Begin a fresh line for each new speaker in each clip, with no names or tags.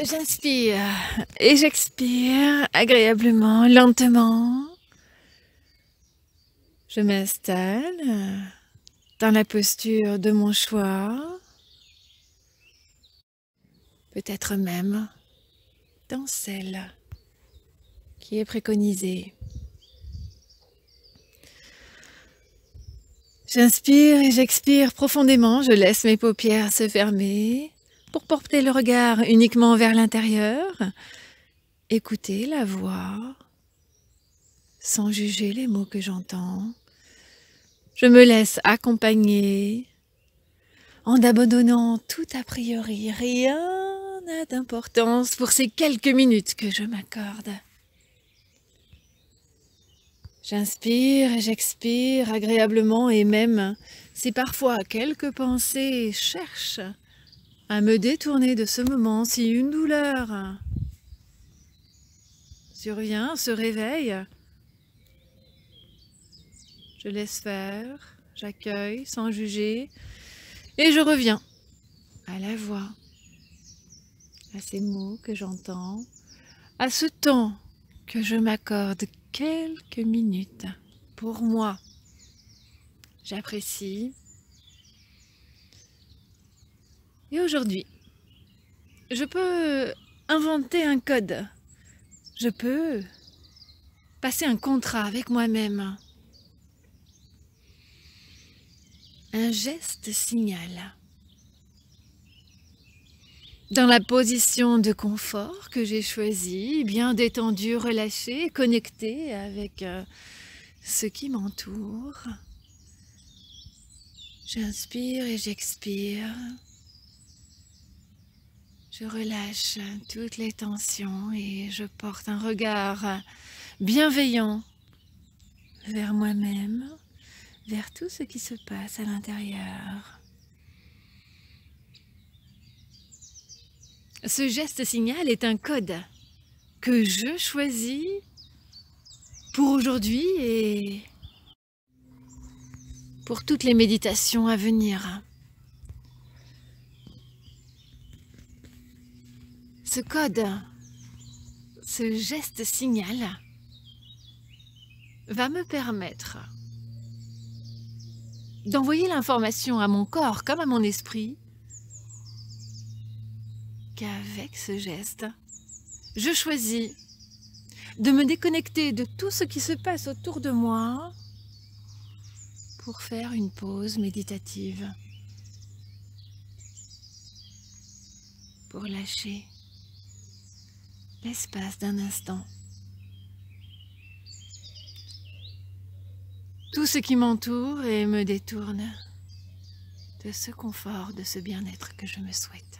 J'inspire et j'expire agréablement, lentement. Je m'installe dans la posture de mon choix, peut-être même dans celle qui est préconisée. J'inspire et j'expire profondément, je laisse mes paupières se fermer pour porter le regard uniquement vers l'intérieur, écouter la voix sans juger les mots que j'entends. Je me laisse accompagner en abandonnant tout a priori, rien n'a d'importance pour ces quelques minutes que je m'accorde. J'inspire et j'expire agréablement et même si parfois quelques pensées cherchent à me détourner de ce moment, si une douleur survient, se réveille, je laisse faire, j'accueille sans juger et je reviens à la voix, à ces mots que j'entends, à ce temps que je m'accorde quelques minutes pour moi. J'apprécie. Et aujourd'hui, je peux inventer un code. Je peux passer un contrat avec moi-même. Un geste signal. Dans la position de confort que j'ai choisie, bien détendue, relâchée, connectée avec ce qui m'entoure. J'inspire et j'expire. Je relâche toutes les tensions et je porte un regard bienveillant vers moi-même, vers tout ce qui se passe à l'intérieur. Ce geste signal est un code que je choisis pour aujourd'hui et pour toutes les méditations à venir. Ce code, ce geste signal va me permettre d'envoyer l'information à mon corps comme à mon esprit qu'avec ce geste, je choisis de me déconnecter de tout ce qui se passe autour de moi pour faire une pause méditative, pour lâcher l'espace d'un instant. Tout ce qui m'entoure et me détourne de ce confort, de ce bien-être que je me souhaite.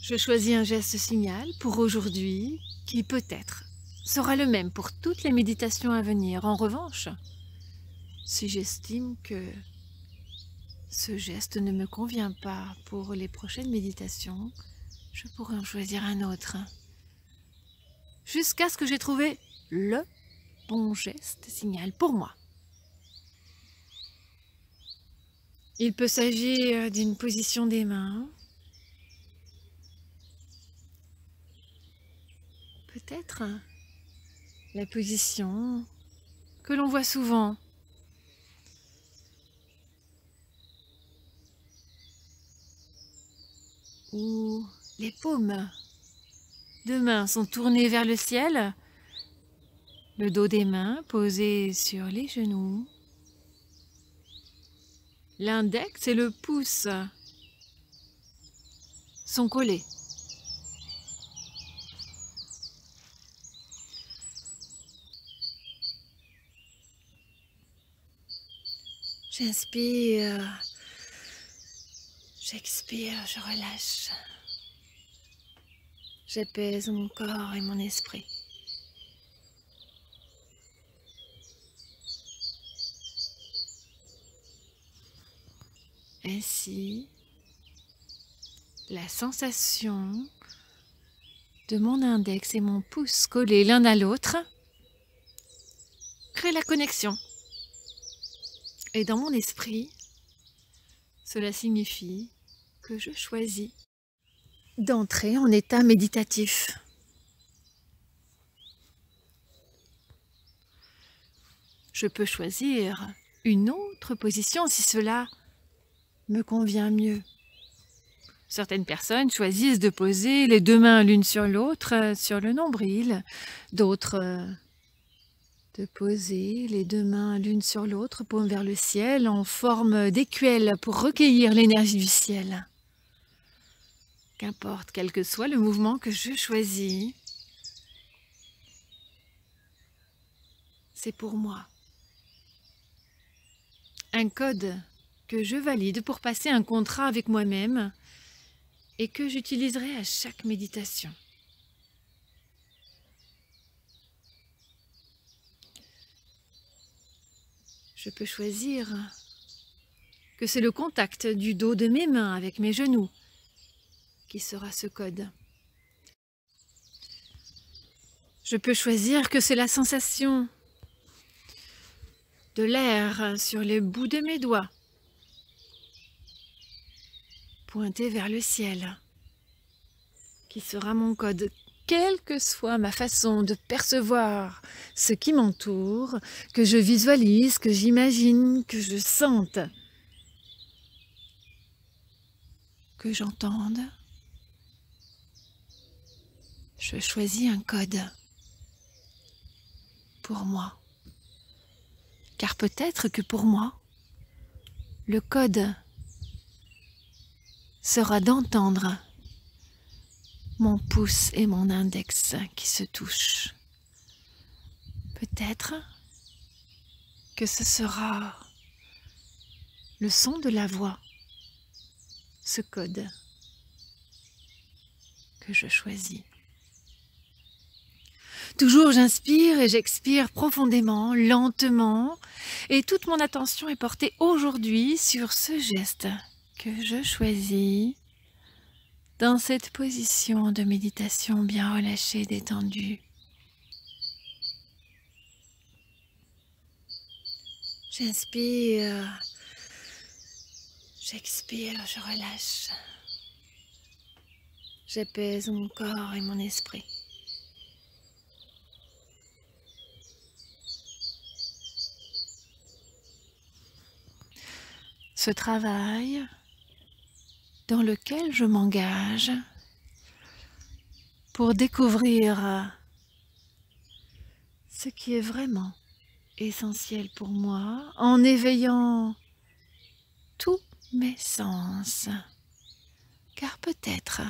Je choisis un geste signal pour aujourd'hui qui peut-être sera le même pour toutes les méditations à venir. En revanche, si j'estime que ce geste ne me convient pas pour les prochaines méditations, je pourrais en choisir un autre. Jusqu'à ce que j'ai trouvé le bon geste signal pour moi. Il peut s'agir d'une position des mains, peut-être la position que l'on voit souvent. Où les paumes de mains sont tournées vers le ciel, le dos des mains posé sur les genoux. L'index et le pouce sont collés. J'inspire, j'expire, je relâche. J'apaise mon corps et mon esprit. Ainsi, la sensation de mon index et mon pouce collés l'un à l'autre crée la connexion. Et dans mon esprit, cela signifie que je choisis d'entrer en état méditatif. Je peux choisir une autre position si cela me convient mieux. Certaines personnes choisissent de poser les deux mains l'une sur l'autre sur le nombril, d'autres de poser les deux mains l'une sur l'autre, paume vers le ciel, en forme d'écuelle pour recueillir l'énergie du ciel. Qu'importe, quel que soit le mouvement que je choisis, c'est pour moi. Un code que je valide pour passer un contrat avec moi-même et que j'utiliserai à chaque méditation. Je peux choisir que c'est le contact du dos de mes mains avec mes genoux qui sera ce code. Je peux choisir que c'est la sensation de l'air sur les bouts de mes doigts, pointés vers le ciel, qui sera mon code. Quelle que soit ma façon de percevoir ce qui m'entoure, que je visualise, que j'imagine, que je sente, que j'entende, je choisis un code pour moi. Car peut-être que pour moi, le code sera d'entendre mon pouce et mon index qui se touchent. Peut-être que ce sera le son de la voix, ce code que je choisis. Toujours j'inspire et j'expire profondément, lentement, et toute mon attention est portée aujourd'hui sur ce geste que je choisis dans cette position de méditation bien relâchée, détendue. J'inspire, j'expire, je relâche. J'apaise mon corps et mon esprit. Ce travail dans lequel je m'engage pour découvrir ce qui est vraiment essentiel pour moi en éveillant tous mes sens. Car peut-être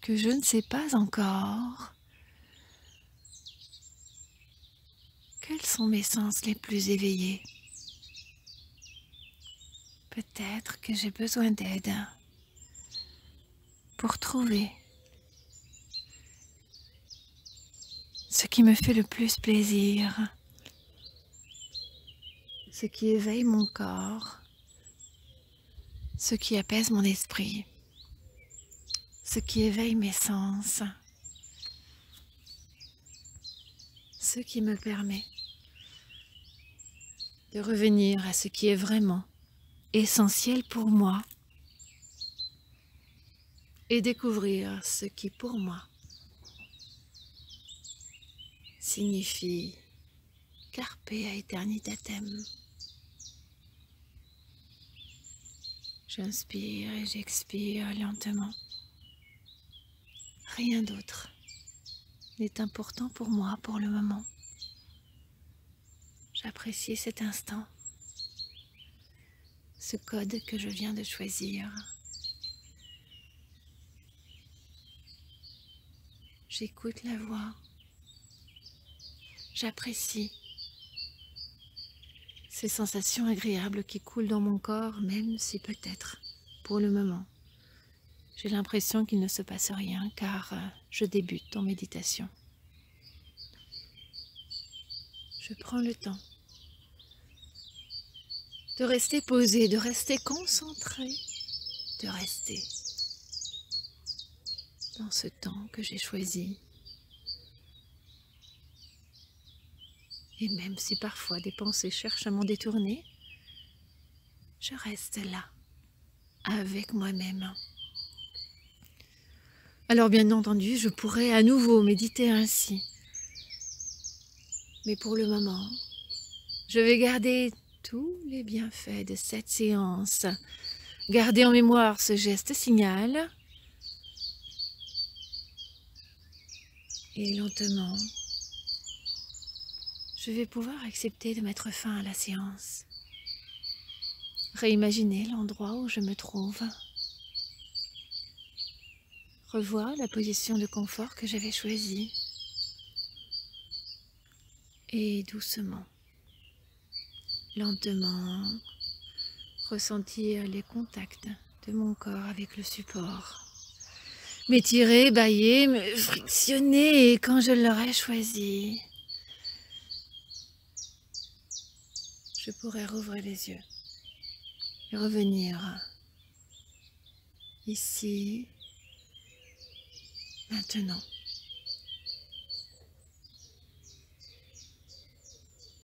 que je ne sais pas encore quels sont mes sens les plus éveillés. Peut-être que j'ai besoin d'aide pour trouver ce qui me fait le plus plaisir, ce qui éveille mon corps, ce qui apaise mon esprit, ce qui éveille mes sens, ce qui me permet de revenir à ce qui est vraiment essentiel pour moi et découvrir ce qui pour moi signifie carpe aeternitatem. J'inspire et j'expire lentement. Rien d'autre n'est important pour moi pour le moment. J'apprécie cet instant, ce code que je viens de choisir. J'écoute la voix. J'apprécie ces sensations agréables qui coulent dans mon corps, même si peut-être, pour le moment, j'ai l'impression qu'il ne se passe rien car je débute en méditation. Je prends le temps de rester posé, de rester concentré, de rester dans ce temps que j'ai choisi. Et même si parfois des pensées cherchent à m'en détourner, je reste là, avec moi-même. Alors bien entendu, je pourrais à nouveau méditer ainsi. Mais pour le moment, je vais garder tous les bienfaits de cette séance. Garder en mémoire ce geste signal. Et lentement, je vais pouvoir accepter de mettre fin à la séance. Réimaginer l'endroit où je me trouve. Revoir la position de confort que j'avais choisie. Et doucement, lentement, ressentir les contacts de mon corps avec le support. M'étirer, bâiller, me frictionner quand je l'aurais choisi. Je pourrais rouvrir les yeux et revenir ici, maintenant.